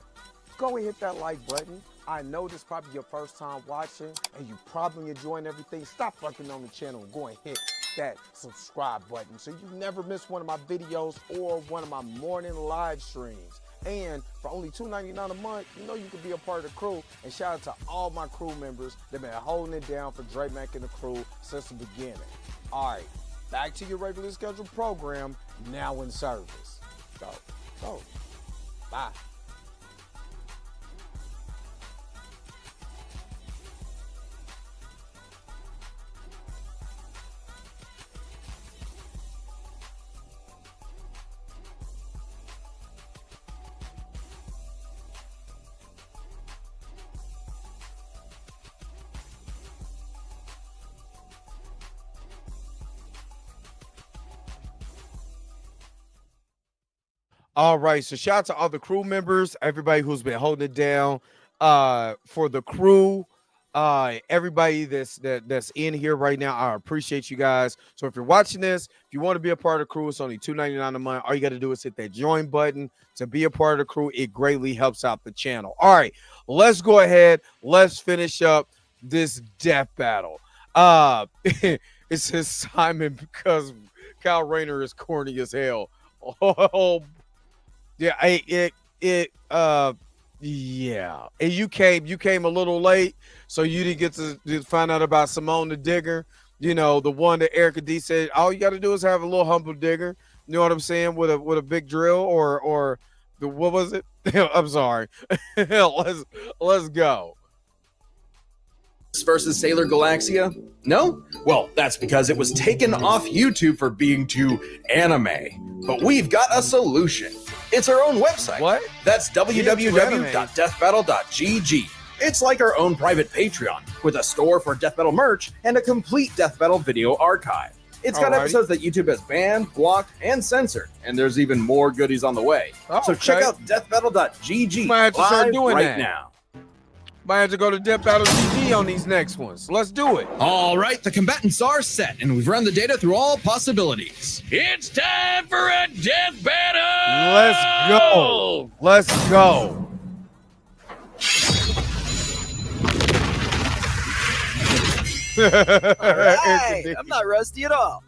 Go and hit that like button. I know this is probably your first time watching and you probably enjoying everything. Stop fucking on the channel and go and hit that subscribe button so you never miss one of my videos or one of my morning live streams. And for only $2.99 a month, you know you can be a part of the crew. And shout out to all my crew members that have been holding it down for Dre Mack and the crew since the beginning. All right, back to your regularly scheduled program, now in service. Go. Bye. All right, so shout out to all the crew members, everybody who's been holding it down for the crew, everybody that's in here right now. I appreciate you guys. So if you're watching this, if you want to be a part of the crew, it's only $2.99 a month. All you got to do is hit that join button to be a part of the crew. It greatly helps out the channel. All right, let's go ahead. Let's finish up this death battle. It says Simon because Kyle Rayner is corny as hell. Oh, yeah, yeah. And you came a little late, so you didn't get to find out about Simone the Digger. You know, the one that Erica D said, all you got to do is have a little humble digger. You know what I'm saying? With a big drill or the, what was it? I'm sorry. Let's go. Versus Sailor Galaxia? No? Well, that's because it was taken off YouTube for being too anime. But we've got a solution. It's our own website. What? That's www.deathbattle.gg. It's like our own private Patreon, with a store for Death Battle merch and a complete Death Battle video archive. It's got episodes that YouTube has banned, blocked, and censored, and there's even more goodies on the way. So check out deathbattle.gg Might have to start doing right that now. Might have to go to Death Battle GG on these next ones. Let's do it. All right, the combatants are set, and we've run the data through all possibilities. It's time for a death battle! Let's go. All right, I'm not rusty at all.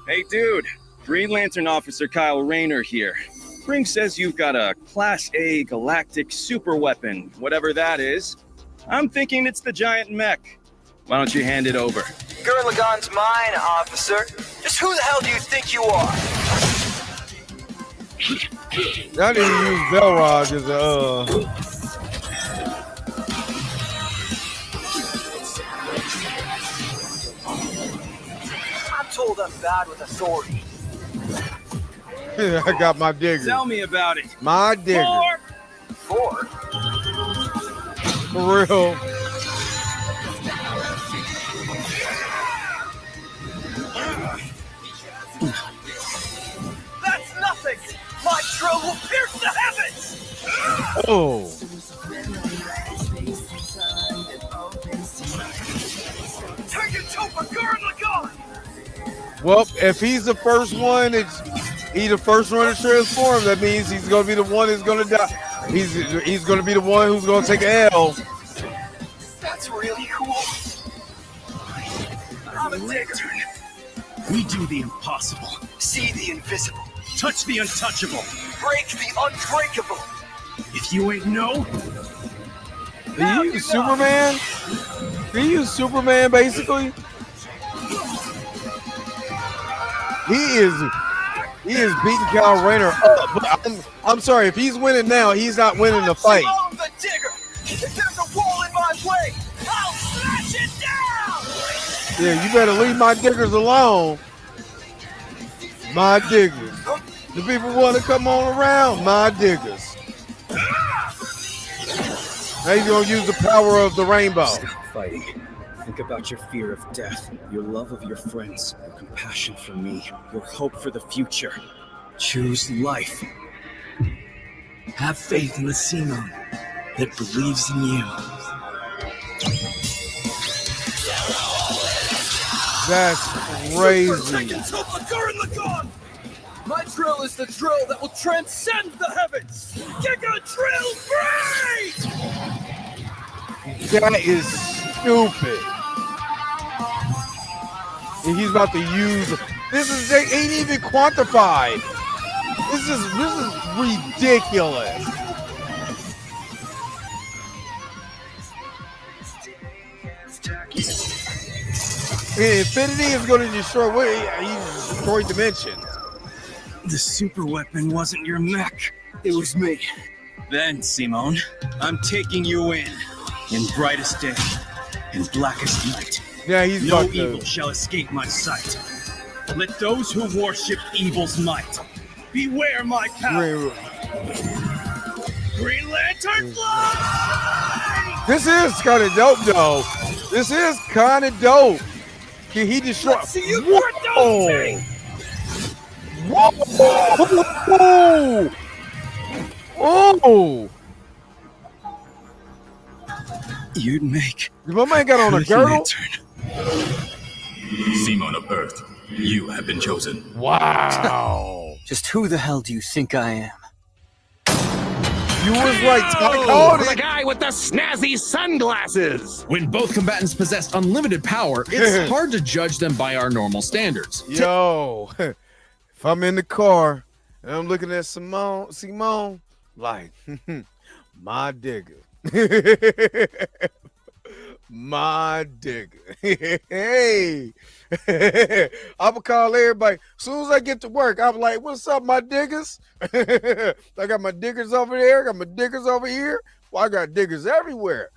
Hey, dude. Green Lantern Officer Kyle Rayner here. Ring says you've got a Class A galactic super weapon, whatever that is. I'm thinking it's the giant mech. Why don't you hand it over? Gurenn Lagann's mine, officer. Just who the hell do you think you are? I didn't use Belrog as I'm told I'm bad with authority. I got my digger. Tell me about it. My digger. Four? For real. That's nothing! My drill will pierce the heavens! Oh. Well, if he's the first one, he's the first one to transform. That means he's gonna be the one who's gonna die. He's gonna be the one who's gonna take an L. That's really cool. I'm a Latern. We do the impossible. See the invisible. Touch the untouchable. Break the unbreakable. If you ain't know, Did he use Superman? Did he use Superman basically? He is beating Kyle Rayner up. But I'm sorry, if he's winning now, he's not winning the fight. I'm the digger. If there's a wall in my way, I'll smash it down. Yeah, you better leave my diggers alone. My diggers. The people want to come on around. My diggers. Now he's gonna use the power of the rainbow. stop fighting. Think about your fear of death, your love of your friends, your compassion for me, your hope for the future. Choose life. Have faith in the Simon that believes in you. That's crazy. Lagann! My drill is the drill that will transcend the heavens! Giga Drill Break! That is stupid. And he's about to use they ain't even quantified. This is ridiculous. Infinity is going to destroy he destroyed dimensions. The super weapon wasn't your mech. It was me. Then, Simone, I'm taking you in brightest day, in blackest night. Yeah, he's no about to. evil shall escape my sight. Let those who worship evil's might beware my power. Green Lantern fly! This is kind of dope, though. This is kind of dope. Can he destroy? Let's see you Whoa! Whoa! Oh! You'd make My man got on a good girdle. Lantern. Simon of Earth, you have been chosen. Wow! Just who the hell do you think I am? You was right. I called The it. guy with the snazzy sunglasses. When both combatants possess unlimited power, it's hard to judge them by our normal standards. Yo, if I'm in the car and I'm looking at Simone, like, my digger. My digger. Hey. I'm gonna call everybody. As soon as I get to work, I'm like, what's up, my diggers? I got my diggers over there, got my diggers over here. Well, I got diggers everywhere.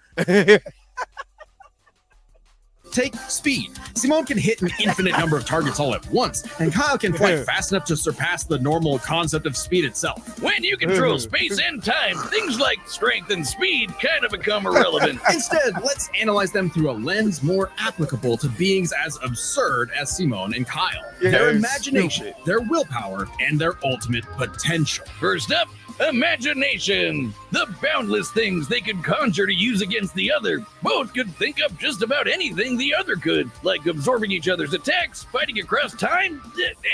Take speed. Simone can hit an infinite number of targets all at once, and Kyle can fly fast enough to surpass the normal concept of speed itself. When you control space and time, things like strength and speed kind of become irrelevant. Instead, let's analyze them through a lens more applicable to beings as absurd as Simone and Kyle. Yeah, Their it's imagination, stupid. their willpower, and their ultimate potential. First up, imagination. The boundless things they could conjure to use against the other. Both could think up just about anything the other could, like absorbing each other's attacks, fighting across time,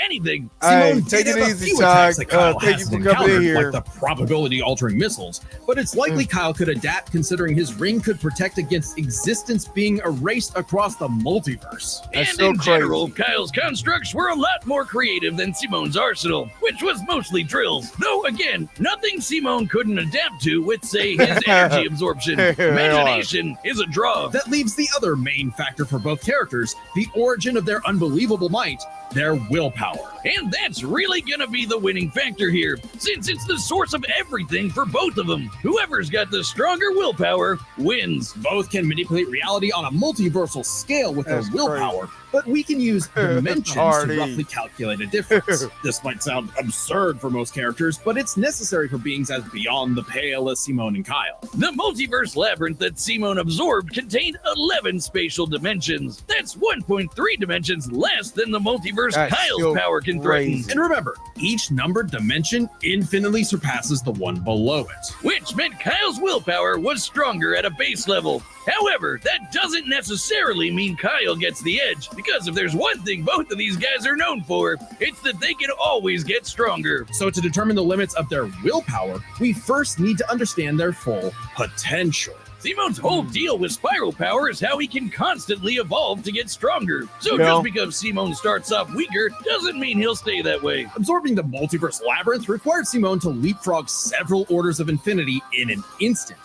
anything. Hey, Simone take did it have a easy, few Ty. attacks that Kyle Thank you hasn't for coming in encountered, here. like the probability-altering missiles, but it's likely Kyle could adapt considering his ring could protect against existence being erased across the multiverse. That's And so in general, crazy. Kyle's constructs were a lot more creative than Simone's arsenal, which was mostly drills. Though, again, nothing Simone couldn't adapt to with, say, his energy absorption. Imagination is a draw. That leaves the other main factor for both characters, the origin of their unbelievable might, their willpower. And that's really gonna be the winning factor here, since it's the source of everything for both of them. Whoever's got the stronger willpower wins. Both can manipulate reality on a multiversal scale with That's their willpower, but we can use dimensions to Hardy. roughly calculate a difference. This might sound absurd for most characters, but it's necessary for beings as beyond the pale as Simone and Kyle. The multiverse labyrinth that Simone absorbed contained 11 spatial dimensions. That's 1.3 dimensions less than the multiverse universe That's Kyle's still power can threaten. crazy. And remember, each numbered dimension infinitely surpasses the one below it. Which meant Kyle's willpower was stronger at a base level. However, that doesn't necessarily mean Kyle gets the edge, because if there's one thing both of these guys are known for, it's that they can always get stronger. So to determine the limits of their willpower, we first need to understand their full potential. Simone's whole deal with spiral power is how he can constantly evolve to get stronger. So Yeah. just because Simone starts off weaker doesn't mean he'll stay that way. Absorbing the multiverse labyrinth required Simone to leapfrog several orders of infinity in an instant.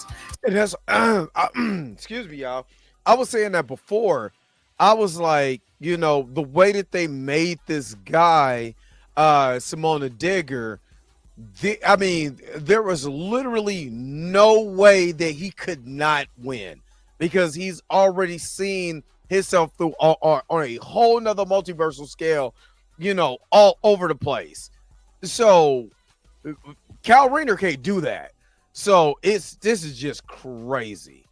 It has, excuse me, y'all. I was saying that before. I was like, you know, the way that they made this guy, Simone Digger, there was literally no way that he could not win because he's already seen himself through on a whole nother multiversal scale, you know, all over the place. So Cal Rayner can't do that. So this is just crazy.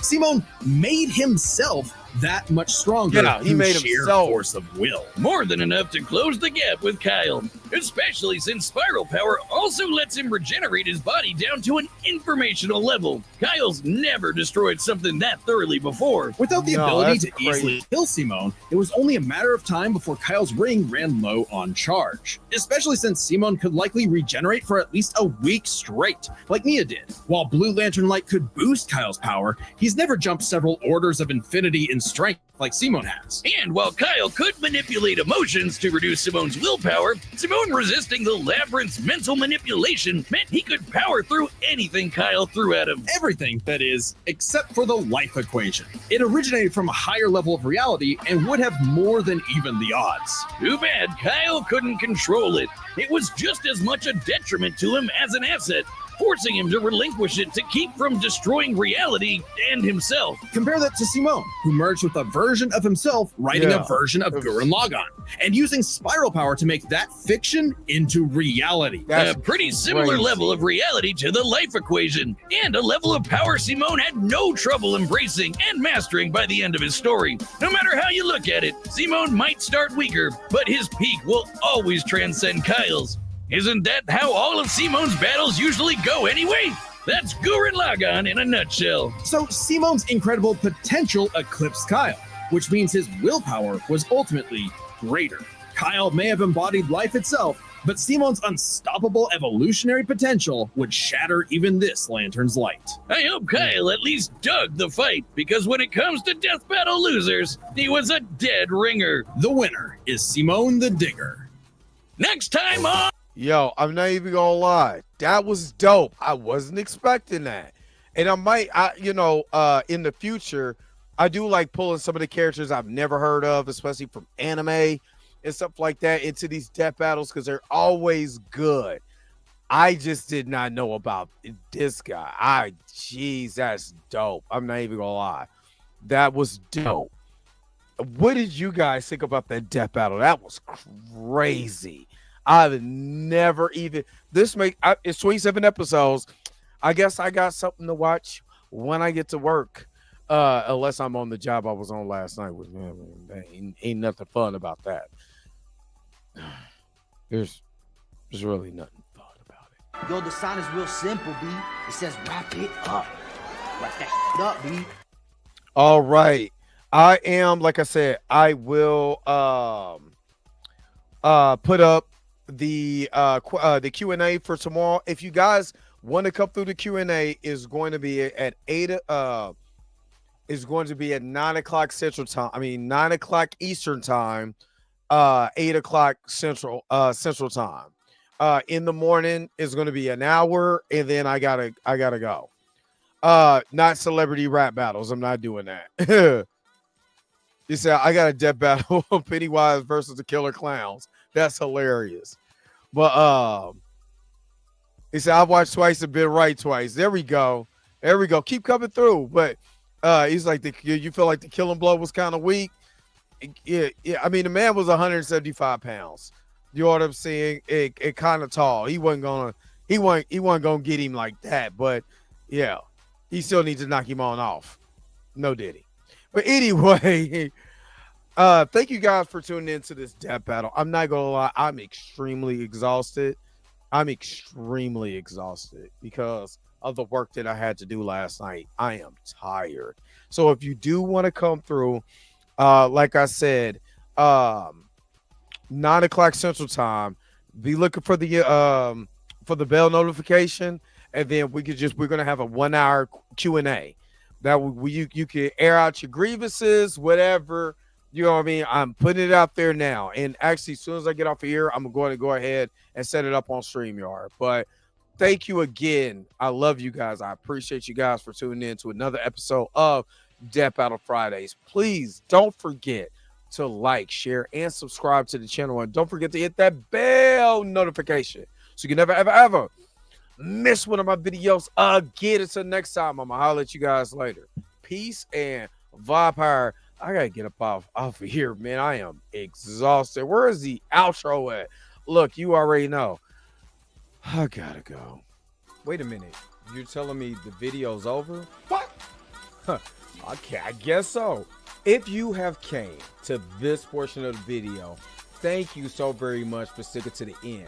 Simone made himself that much stronger. Yeah, he through made sheer himself. force of will. More than enough to close the gap with Kyle, especially since spiral power also lets him regenerate his body down to an informational level. Kyle's never destroyed something that thoroughly before. Without the No, ability that's to crazy. easily kill Simone, it was only a matter of time before Kyle's ring ran low on charge. Especially since Simone could likely regenerate for at least a week straight, like Nia did. While Blue Lantern Light could boost Kyle's power, he's never jumped several orders of infinity in strength like Simone has. And while Kyle could manipulate emotions to reduce Simone's willpower, Simone resisting the labyrinth's mental manipulation meant he could power through anything Kyle threw at him. Everything, that is, except for the life equation. It originated from a higher level of reality and would have more than even the odds. Too bad Kyle couldn't control it. It was just as much a detriment to him as an asset, forcing him to relinquish it to keep from destroying reality and himself. Compare that to Simone, who merged with a version of himself, writing Yeah. a version of Gurenn Lagann, and using spiral power to make that fiction into reality. That's a pretty similar crazy. level of reality to the life equation, and a level of power Simone had no trouble embracing and mastering by the end of his story. No matter how you look at it, Simone might start weaker, but his peak will always transcend Kyle's. Isn't that how all of Simone's battles usually go anyway? That's Gurenn Lagann in a nutshell. So Simone's incredible potential eclipsed Kyle, which means his willpower was ultimately greater. Kyle may have embodied life itself, but Simone's unstoppable evolutionary potential would shatter even this lantern's light. I hope Kyle at least dug the fight, because when it comes to death battle losers, he was a dead ringer. The winner is Simone the Digger. Next time on Yo, I'm not even gonna lie. That was dope. I wasn't expecting that. And I might, in the future, I do like pulling some of the characters I've never heard of, especially from anime and stuff like that, into these death battles because they're always good. I just did not know about this guy. Jeez, that's dope. I'm not even gonna lie. That was dope. What did you guys think about that death battle? That was crazy. I've never even it's 27 episodes. I guess I got something to watch when I get to work. Unless I'm on the job I was on last night with ain't nothing fun about that. There's really nothing fun about it. Yo, the sign is real simple, B. It says wrap it up. Wrap that shit up, B. All right. I am, like I said, I will put up the Q&A for tomorrow. If you guys want to come through, the Q&A is going to be at 9 o'clock Central Time. I mean 9 o'clock Eastern Time, 8 o'clock Central Time. In the morning is going to be an hour, and then I gotta go. Not celebrity rap battles. I'm not doing that. You said I got a death battle of Pennywise versus the Killer Clowns. That's hilarious. But he said I've watched twice and been right twice. There we go. Keep coming through. But he's like, you feel like the killing blow was kind of weak. Yeah. I mean, the man was 175 pounds. You know what I'm saying? It kind of tall. He wasn't gonna get him like that. But yeah, he still needs to knock him on off. No, did he? But anyway, Thank you guys for tuning into this death battle. I'm not gonna lie, I'm extremely exhausted. Because of the work that I had to do last night. I am tired. So if you do want to come through, like I said, 9 o'clock Central Time, be looking for the bell notification, and then we're gonna have a 1 hour Q&A. That you can air out your grievances, whatever. You know what I mean? I'm putting it out there now. And actually, as soon as I get off of here, I'm going to go ahead and set it up on StreamYard. But thank you again. I love you guys. I appreciate you guys for tuning in to another episode of Death Battle Fridays. Please don't forget to like, share, and subscribe to the channel. And don't forget to hit that bell notification so you can never, ever, ever miss one of my videos again. Until next time, I'm going to holler at you guys later. Peace and vibe power. I gotta get up off of here, man. I am exhausted. Where is the outro at? Look, you already know. I gotta go. Wait a minute. You're telling me the video's over? What? Huh. Okay, I guess so. If you have came to this portion of the video, thank you so very much for sticking to the end.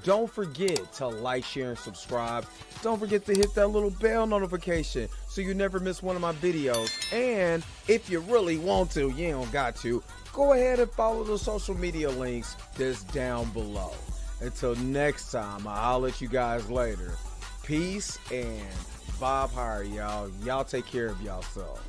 Don't forget to like, share, and subscribe. Don't forget to hit that little bell notification so you never miss one of my videos. And if you really want to, you don't got to, go ahead and follow the social media links that's down below. Until next time, I'll let you guys later. Peace and vibe higher, y'all. Y'all take care of y'all self.